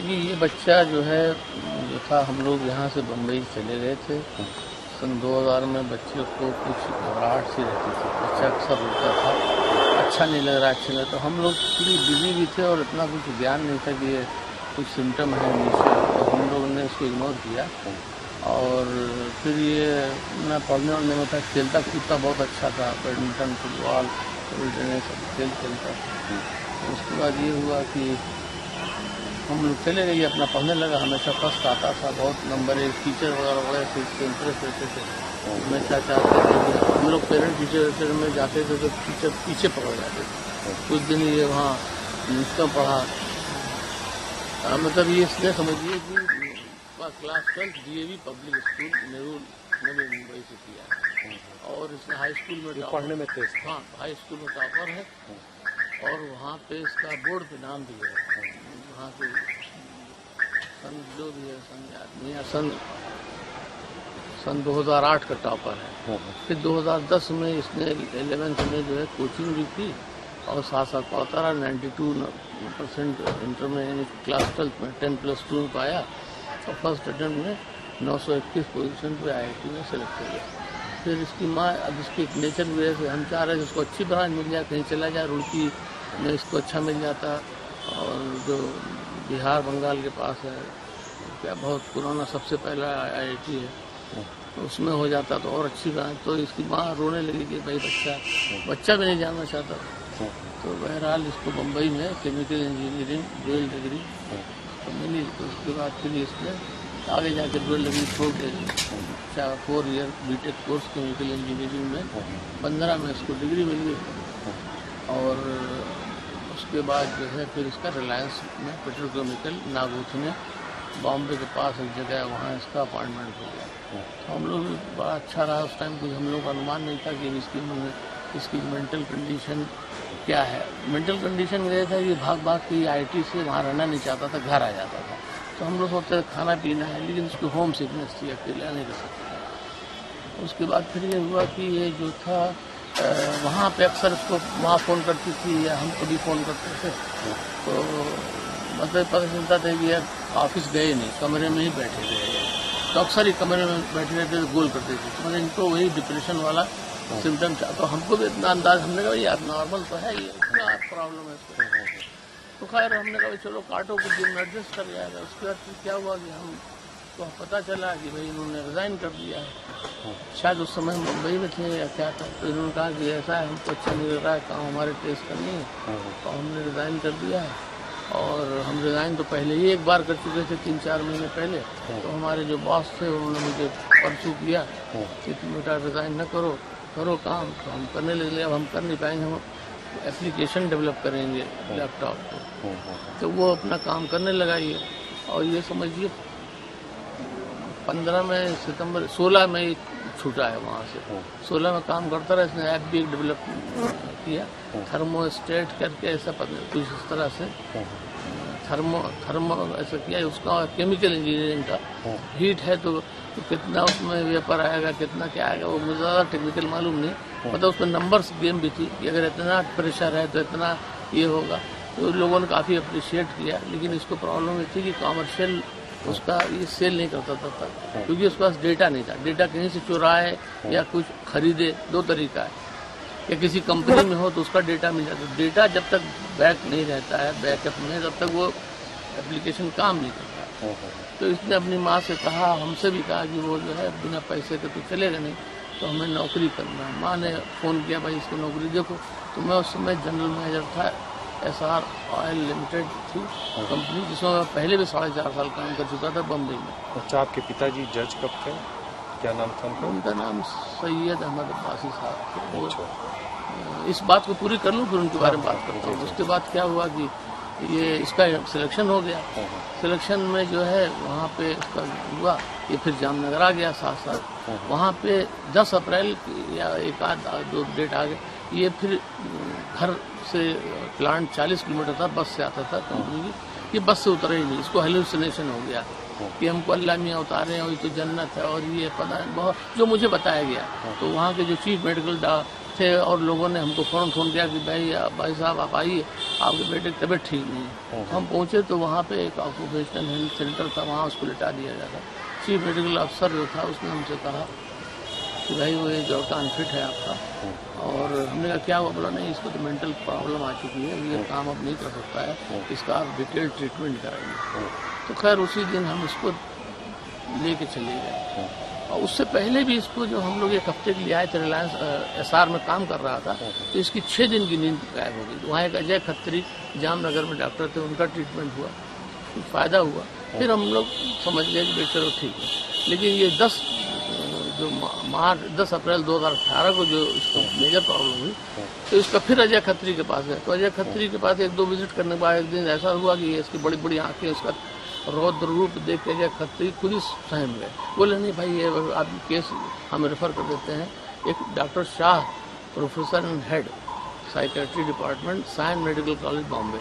जी ये बच्चा जो था हम लोग यहाँ से बम्बई चले गए थे सन 2000 में। बच्चे को कुछ घबराहट सी रहती थी, बच्चा अक्सर रोता था, अच्छा नहीं लग रहा, अच्छा नहीं। तो हम लोग पूरी बिजी भी थे और इतना कुछ ज्ञान नहीं था कि ये कुछ सिम्टम है नीचे, तो हम लोगों ने इसको इग्नोर किया। और फिर ये मैं पढ़ने वढ़ने में था, खेलता कूदता बहुत अच्छा था, बैडमिंटन, फुटबॉल, टेबल टेनिस सब खेल खेलता था। उसके बाद ये हुआ कि हम लोग चले गए, अपना पढ़ने लगा, हमेशा फर्स्ट आता था, बहुत नंबर एक, टीचर वगैरह बड़े थे, इससे इंटरेस्ट रहते थे, हमेशा चाहते थे कि हम लोग पेरेंट टीचर में जाते थे तो टीचर पीछे पकड़ जाते थे। कुछ दिन ये वहाँ न्यूज़ पढ़ा, मतलब ये इसलिए समझिए कि class 12 DAV public school Nehru Navi Mumbai से किया, और इसने हाई स्कूल में पढ़ने में तेज। हाँ, हाई स्कूल में टॉपर है, और वहाँ पे इसका बोर्ड पे नाम भी है। वहाँ के सन जो भी है सन याद नहीं है, सन 2008 का टॉपर है। फिर 2010 में इसने 11th में जो है कोचिंग भी की, और साथ साथ पढ़ता रहा। 92% इंटर में, क्लास 12 में 10+2 में पाया, और फर्स्ट अटेम्प्ट में 921 पोजीशन पे IIT में सेलेक्ट हो गया। फिर इसकी माँ, अब इसकी एक नेचर की वजह से हम चाह रहे थे इसको अच्छी ब्रांच मिल जाए, कहीं चला जाए, रुड़की में इसको अच्छा मिल जाता, और जो बिहार बंगाल के पास है, क्या बहुत पुराना सबसे पहला IIT है, तो उसमें हो जाता तो और अच्छी ब्रांच। तो इसकी माँ रोने लगी कि भाई बच्चा भी नहीं जानना चाहता। तो बहरहाल इसको बम्बई में केमिकल इंजीनियरिंग डुअल डिग्री तो मिली। तो उसके बाद फिर इसने आगे जाके डुअल डिग्री छोड़ के 4 year BTech course chemical engineering में 15 में इसको डिग्री मिल गई। और उसके बाद जो है फिर इसका रिलायंस में पेट्रोकेमिकल नागोथने बॉम्बे के पास एक जगह है, वहाँ इसका अपॉइंटमेंट हो गया। तो हम लोग बड़ा अच्छा रहा उस टाइम, कुछ हम लोग का अनुमान नहीं था कि इसकी मेंटल कंडीशन क्या है। मेंटल कंडीशन ये था कि भाग भाग के IIT से वहाँ रहना नहीं चाहता था, घर आ जाता था। तो हम लोग सोचते खाना पीना है, लेकिन उसको होम सिकनेस थी, अकेला नहीं रह सकता। उसके बाद फिर ये हुआ कि ये जो था वहाँ पे अक्सर उसको माँ फ़ोन करती थी या हम कभी फ़ोन करते थे, तो मतलब पता चलता था कि यार ऑफिस गए नहीं, कमरे में ही बैठे रहे। तो अक्सर ही कमरे में बैठे रहते थे, गोल करते थे। तो मतलब इनको वही डिप्रेशन वाला सिम्टम था। तो हमको भी इतना अंदाज, हमने कहा यार नॉर्मल तो है, ये क्या प्रॉब्लम है इसको। तो खैर हमने कहा चलो काटो, कुछ दिन एडजस्ट कर जाएगा। उसके बाद फिर क्या हुआ कि हमको पता चला कि भाई इन्होंने रिज़ाइन कर दिया है। शायद उस समय मुंबई में थे या क्या था, तो इन्होंने कहा कि ऐसा है, हमको अच्छा नहीं लग रहा है, काम हमारे टेस्ट करनी है, तो हमने रिज़ाइन कर दिया है। और हम रिज़ाइन तो पहले ही एक बार कर चुके थे 3-4 महीने पहले। तो हमारे जो बॉस थे उन्होंने मुझे परसों किया कि तुम बेटा रिज़ाइन न करो, करो काम। तो हम करने लगे। अब हम कर नहीं पाएंगे, हम एप्लीकेशन डेवलप करेंगे लैपटॉप पे। तो वो अपना काम करने लगा ये, और ये समझिए 15 में सितंबर 16 में छूटा है वहाँ से। 16 में काम करता रहा। इसने ऐप भी डेवलप किया, थर्मोस्टेट करके, ऐसा पता कुछ इस तरह से थर्मो ऐसा किया। उसका केमिकल इंजीनियरिंग का हीट है तो कितना उसमें वेपर आएगा, कितना क्या आएगा, वो मुझे ज़्यादा टेक्निकल मालूम नहीं। मतलब उसमें नंबर्स गेम भी थी कि अगर इतना प्रेशर है तो इतना ये होगा। तो लोगों ने काफ़ी अप्रिशिएट किया, लेकिन इसको प्रॉब्लम ये थी कि कॉमर्शियल उसका ये सेल नहीं करता था, क्योंकि उसके पास डेटा नहीं था। डेटा कहीं से चुराए या कुछ खरीदे, 2 तरीका है, या किसी कंपनी में हो तो उसका डेटा मिल जाता। डेटा जब तक बैक नहीं रहता है, बैकअप में, तब तक वो एप्लीकेशन काम नहीं करता। तो इसने अपनी माँ से कहा, हमसे भी कहा कि वो जो है बिना पैसे के तो चलेगा नहीं, तो हमें नौकरी करना है। माँ ने फ़ोन किया, भाई इसको नौकरी देखो। तो मैं उस समय जनरल मैनेजर था, SR ऑयल लिमिटेड थी कंपनी, जिसमें मैं पहले भी 4.5 साल काम कर चुका था बम्बई में। अच्छा, आपके पिताजी जज कब थे, क्या नाम था उनका? उनका नाम सैयद अहमद अब्बासी साहब थे। इस बात को पूरी कर लूँ फिर उनके बारे में बात करता हूँ। उसके बाद क्या हुआ कि ये इसका सिलेक्शन हो गया। सिलेक्शन में जो है वहाँ पे इसका हुआ, ये फिर जामनगर आ गया साथ साथ। वहाँ पे 10 अप्रैल या एक आध 2 डेट आ गए। ये फिर घर से प्लांट 40 किलोमीटर था, बस से आता था कंपनी की। ये बस से उतरा ही नहीं, इसको हेलुसिनेशन हो गया कि हमको अल्लाह मियाँ उतारे हैं और ये तो जन्नत है और ये पता है बहुत, जो मुझे बताया गया। तो वहाँ के जो चीफ मेडिकल थे और लोगों ने हमको फ़ोन किया कि भाई साहब आप आइए, आपके बेटे की तबीयत ठीक नहीं है। तो हम पहुँचे तो वहाँ पे एक ऑक्यूपेशनल हेल्थ सेंटर था, वहाँ उसको लिटा दिया जाता। चीफ मेडिकल अफसर जो था उसने हमसे कहा कि भाई वो ये लड़का अनफिट है आपका। और हमने कहा क्या हुआ? बोला नहीं, इसको तो मेंटल प्रॉब्लम आ चुकी है, ये काम अब नहीं कर सकता है, इसका आप डिटेल ट्रीटमेंट कराइए। तो खैर उसी दिन हम इसको लेके चले गए। और उससे पहले भी इसको जो हम लोग एक हफ्ते के लिए आए थे, रिलायंस SR में काम कर रहा था, तो इसकी 6 दिन की नींद गायब हो गई। वहाँ एक अजय खत्री जामनगर में डॉक्टर थे, उनका ट्रीटमेंट हुआ, कुछ फ़ायदा हुआ। फिर हम लोग समझ गए कि चलो ठीक है। लेकिन ये 10 अप्रैल 2018 को जो इसको मेजर प्रॉब्लम हुई, तो इसका फिर अजय खत्री के पास गए। तो अजय खत्री के पास 1-2 विजिट करने के बाद एक दिन ऐसा हुआ कि इसकी बड़ी बड़ी आंखें, उसका रौद्र रूप देख के अजय खत्री खुद ही सहम गए। बोले नहीं भाई, ये आप केस हम रेफर कर देते हैं एक doctor Shah, professor and head psychiatry department, Sion medical college Bombay,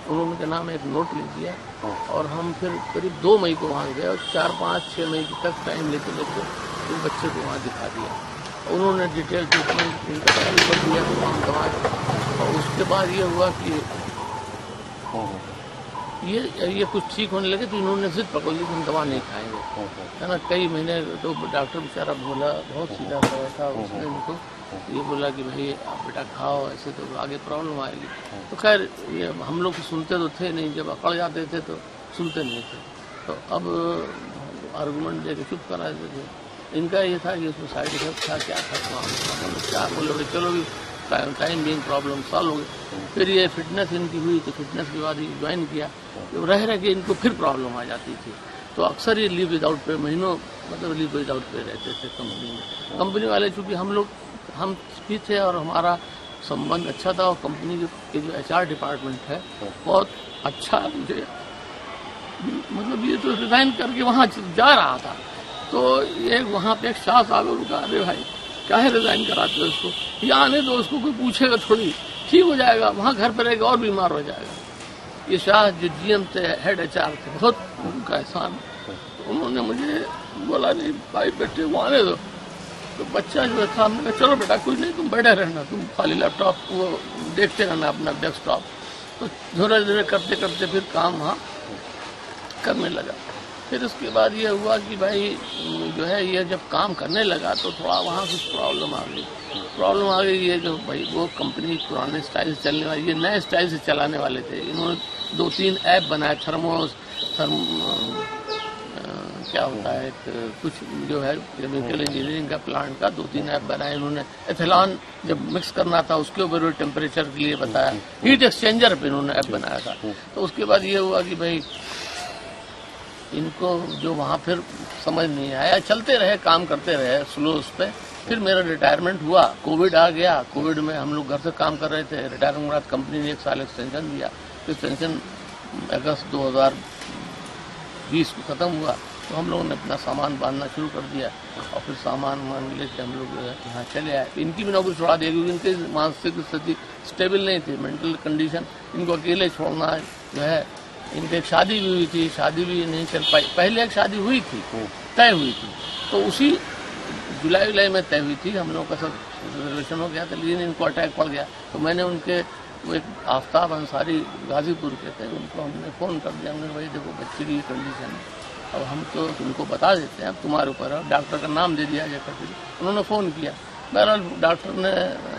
उन्होंने के नाम एक नोट लिख दिया। और हम फिर करीब 2 मई को वहाँ गए और 4, 5, 6 मई तक टाइम लेते उस बच्चे को वहाँ दिखा दिया। उन्होंने डिटेल ट्रीटमेंट इनका चालू कर दिया तमाम दवा। और उसके बाद ये हुआ कि ये कुछ ठीक होने लगे, तो इन्होंने जिद पकड़ ली कि हम दवा नहीं खाएंगे, है ना। कई महीने तो डॉक्टर बेचारा बोला, बहुत सीधा सा था, उसने उनको ये बोला कि भाई आप बेटा खाओ, ऐसे तो आगे प्रॉब्लम आएगी। तो खैर ये हम लोग सुनते तो थे नहीं, जब अकड़ जाते थे तो सुनते नहीं थे। तो अब आर्गूमेंट दे के चुप करा देते थे। इनका ये था कि उसमें साइड इफेक्ट था, क्या था, क्या बोले, चलो भी टाइम बीइंग प्रॉब्लम सॉल्व हो गई। फिर ये फिटनेस इनकी हुई, तो फिटनेस के बाद ये ज्वाइन किया। तो रह के इनको फिर प्रॉब्लम आ जाती थी, तो अक्सर ये लीव विदाउट पे महीनों मतलब लीव विदाउट पे रहते थे कंपनी में। कंपनी वाले चूँकि हम भी थे और हमारा संबंध अच्छा था, और कंपनी के जो HR डिपार्टमेंट है बहुत अच्छा, मुझे मतलब ये तो रिजाइन करके वहाँ जा रहा था, तो ये वहाँ पे एक शाह साहब रुका, अरे भाई क्या है रिजाइन कराते हो उसको, ये आने दो, उसको कोई पूछेगा थोड़ी, ठीक हो जाएगा, वहाँ घर पर रहेगा और बीमार हो जाएगा। ये शाह जो GM थे, हेड HR थे, बहुत उनका एहसान। तो उन्होंने मुझे बोला नहीं भाई बेटे वो आने दो। तो बच्चा जो था, हमने कहा चलो बेटा कुछ नहीं, तुम बैठे रहना, तुम खाली लैपटॉप वो देखते रहना अपना डेस्कटॉप। तो धीरे धीरे करते करते फिर काम वहाँ करने लगा। फिर उसके बाद ये हुआ कि भाई जो है ये जब काम करने लगा तो थोड़ा वहाँ कुछ प्रॉब्लम आ गई। ये जो भाई वो कंपनी पुराने स्टाइल से चलने वाली, ये नए स्टाइल से चलाने वाले थे। इन्होंने 2-3 ऐप बनाए, क्या होता है कुछ जो है केमिकल इंजीनियरिंग का प्लांट का 2-3 ऐप बनाए इन्होंने। एथेलॉन जब मिक्स करना था उसके ऊपर टेम्परेचर के लिए बताया, हीट एक्सचेंजर पे इन्होंने ऐप बनाया था। तो उसके बाद ये हुआ कि भाई इनको जो वहाँ फिर समझ नहीं आया, चलते रहे, काम करते रहे स्लो उस पर। फिर मेरा रिटायरमेंट हुआ, कोविड आ गया। कोविड में हम लोग घर से काम कर रहे थे। रिटायरमेंट के बाद कंपनी ने 1 साल एक्सटेंशन दिया। फिर पेंशन अगस्त 2020 को ख़त्म हुआ, तो हम लोगों ने अपना सामान बांधना शुरू कर दिया और फिर सामान लेके हम लोग यहाँ चले आए। इनकी भी नौकरी छोड़ा दी क्योंकि इनकी मानसिक स्थिति स्टेबल नहीं थी, मेंटल कंडीशन। इनको अकेले छोड़ना जो है, इनकी एक शादी भी हुई थी, शादी भी नहीं चल पाई। पहले एक शादी हुई थी, तय हुई थी, तो उसी जुलाई में तय हुई थी। हम लोगों का सब रिजर्वेशन हो गया था, लेकिन इनको अटैक पड़ गया। तो मैंने उनके वो एक आफ्ताब अंसारी गाजीपुर के थे, उनको हमने फ़ोन कर दिया। हमने भाई देखो बच्चे की कंडीशन है, अब हम तो तुमको बता देते हैं, अब तुम्हारे ऊपर है। डॉक्टर का नाम दे दिया जाकर। उन्होंने फ़ोन किया, बहरहाल डॉक्टर ने,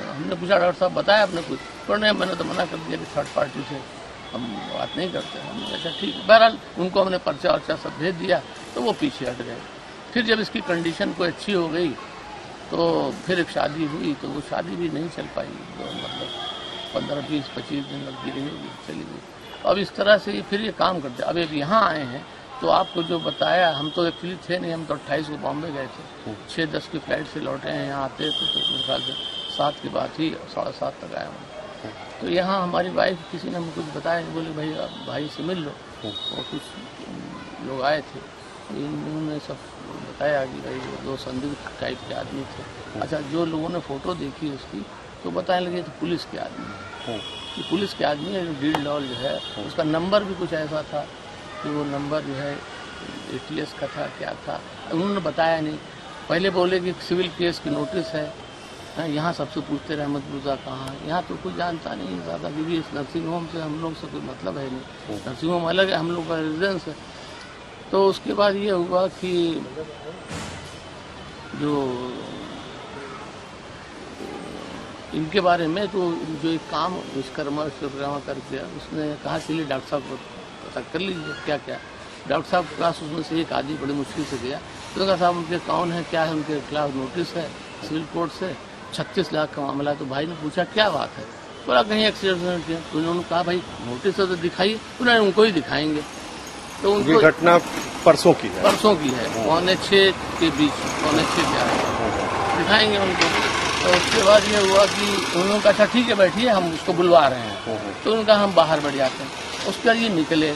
हमने पूछा डॉक्टर साहब बताया आपने कुछ? तो नहीं, मैंने तो मना कर दिया कि थर्ड पार्टी से हम बात नहीं करते। हमने अच्छा ठीक है। बहरहाल उनको हमने पर्चा वर्चा सब भेज दिया, तो वो पीछे हट गए। फिर जब इसकी कंडीशन कोई अच्छी हो गई तो फिर एक शादी हुई, तो वो शादी भी नहीं चल पाई, तो मतलब 15, 20, 25 दिन लगती रही होगी, चली गई। अब इस तरह से फिर ये काम करते। अब एक यहाँ आए हैं, तो आपको जो बताया, हम तो एक्चुअली थे नहीं, हम तो 28 को बॉम्बे गए थे। 6-10 की फ्लाइट से लौटे हैं। यहाँ आते थे तो मेरे ख्याल से 7 की बात ही 7:30 तक आया हूँ। तो यहाँ हमारी वाइफ किसी ने हमें कुछ बताया, बोले भाई आप भाई से मिल लो। और कुछ लोग आए थे, इन्होंने सब बताया कि भाई वो 2 संदिग्ध टाइप के आदमी थे। अच्छा, जो लोगों ने फ़ोटो देखी उसकी, तो बताने लगे तो पुलिस के आदमी है, कि पुलिस के आदमी है। डील डॉल जो है, उसका नंबर भी कुछ ऐसा था कि वो नंबर जो है ATS का था, क्या था, उन्होंने बताया नहीं। पहले बोले कि सिविल केस की नोटिस है, यहाँ सबसे पूछते रहे अहमदपुरा कहाँ है, यहाँ तो कोई जानता नहीं है ज़्यादा, क्योंकि इस नर्सिंग होम से हम लोग से कोई मतलब है नहीं। नर्सिंग होम अलग है, हम लोग का रेजिडेंस है। तो उसके बाद ये हुआ कि जो इनके बारे में तो जो एक काम विश्वकर्मा करके उसने कहा कि डॉक्टर साहब को पता कर लीजिए क्या क्या। डॉक्टर साहब क्लास उसमें से एक आदमी बड़ी मुश्किल से गया, तो कहा साहब उनके कौन है, क्या है, उनके खिलाफ नोटिस है सिविल कोर्ट से, 36 लाख का मामला है। तो भाई ने पूछा क्या बात है, बोला कहीं एक्सीडेंट किया। तो उन्होंने कहा भाई नोटिस तो दिखाइए, उन्होंने उनको ही दिखाएंगे। तो उनको ये घटना परसों की है, 5:45 के बीच, 5:45 के आए दिखाएंगे उनको। तो उसके बाद ये हुआ कि उन्होंने कहा अच्छा ठीक है बैठिए, हम उसको बुलवा रहे हैं। तो उनका हम बाहर बैठ जाते हैं। उसके बाद ये निकले,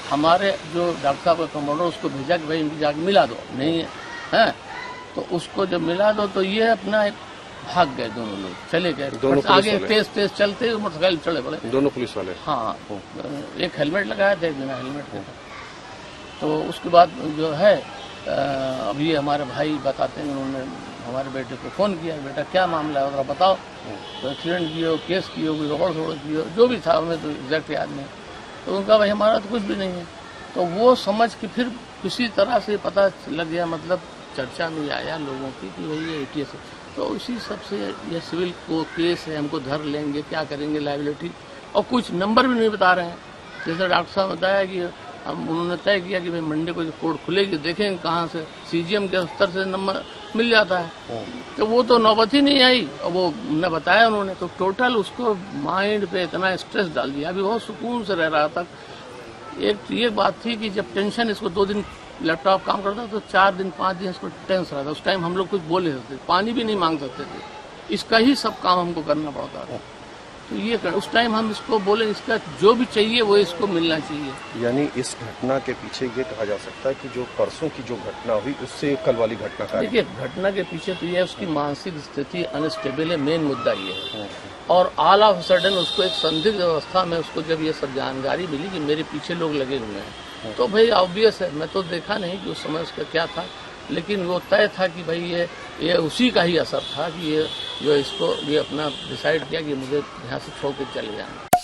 हमारे जो डॉक्टर साहब का कंपाउंडर उसको भेजा कि भाई इनकी जाके मिला दो, नहीं है। तो उसको जब मिला दो तो ये अपना भाग गए, दोनों लोग चले गए आगे, तेज चलते मोटरसाइकिल चढ़े पड़े, दोनों पुलिस वाले। हाँ, एक हेलमेट लगाया था, एक बिना हेलमेट का। तो उसके बाद जो है अभी हमारे भाई बताते हैं, उन्होंने हमारे बेटे को फोन किया, बेटा क्या मामला है, जरा बताओ। तो एक्सीडेंट किए, केस किए, कोई रोकड़ किए, जो भी था हमें तो एग्जैक्ट याद नहीं। तो उनका भाई हमारा तो कुछ भी नहीं है। तो वो समझ के फिर किसी तरह से पता लग गया, मतलब चर्चा में आया लोगों की कि भाई ये ATS है। तो इसी सबसे ये सिविल को केस है, हमको धर लेंगे, क्या करेंगे, लाइबिलिटी, और कुछ नंबर भी नहीं बता रहे हैं। जैसे डॉक्टर साहब बताया कि हम उन्होंने तय किया कि भाई मंडे को जो कोर्ट खुलेगी देखेंगे कहाँ से, CGM के स्तर से नंबर मिल जाता है। तो वो तो नौबत ही नहीं आई, और वो न बताया उन्होंने। तो टोटल उसको माइंड पे इतना स्ट्रेस डाल दिया, अभी बहुत सुकून से रह रहा था। एक ये बात थी कि जब टेंशन इसको 2 दिन लैपटॉप काम करता तो 4 दिन 5 दिन इसको टेंशन रहता। उस टाइम हम लोग कुछ बोल नहीं सकते, पानी भी नहीं मांग सकते थे, इसका ही सब काम हमको करना पड़ता था। तो ये उस टाइम हम इसको बोले इसका जो भी चाहिए वो इसको मिलना चाहिए। यानी इस घटना के पीछे ये कहा जा सकता है कि जो परसों की जो घटना हुई उससे कल वाली घटना का, देखिए घटना के पीछे तो ये उसकी मानसिक स्थिति अनस्टेबल है, मेन मुद्दा ये है। और ऑल ऑफ सडन उसको एक संदिग्ध अवस्था में उसको जब ये सब जानकारी मिली कि मेरे पीछे लोग लगे हुए हैं, तो भाई ऑब्वियस है, मैं तो देखा नहीं कि उस समय उसका क्या था, लेकिन वो तय था कि भाई ये उसी का ही असर था कि ये जो इसको ये अपना डिसाइड किया कि मुझे यहाँ से छोड़ के चले जाना।